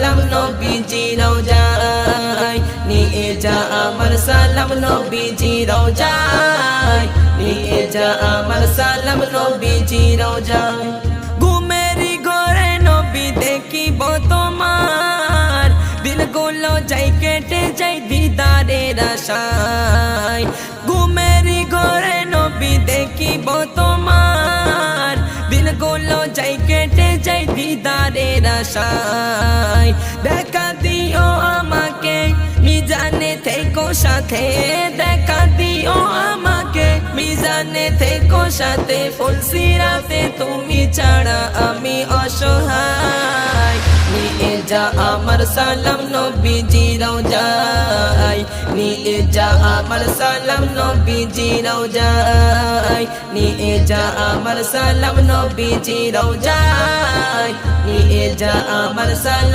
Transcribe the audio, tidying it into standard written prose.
সালাম নবীজি রওজায় নিয়ে যা আমার সালাম নবীজি রওজায় নিয়ে যা আমার সালাম নবীজি রওজায় ঘুমেরি ঘরে নবী দেখিব তোমার দিনগুলো যাই কেটে যাই দিদারের আশায় ঘুমেরি ঘরে নবী দেখিব তোমার দিনগুলো যাই কেটে যাই দিদারের আশায় দেখা দিও আমাকে মিজানে থেকো সাথে দেখা দিও আমাকে মিজানে থেকো সাথে ফুলসিরাতে তুমি ছাড়া আমি অসহায় নিয়ে যা আমার সালাম নবীজি রওজায় নিয়ে যা আমার সালাম নবীজি রওজায় নিয়ে যা আমার সালাম নবীজি রওজায় নিয়ে যা আমার সালাম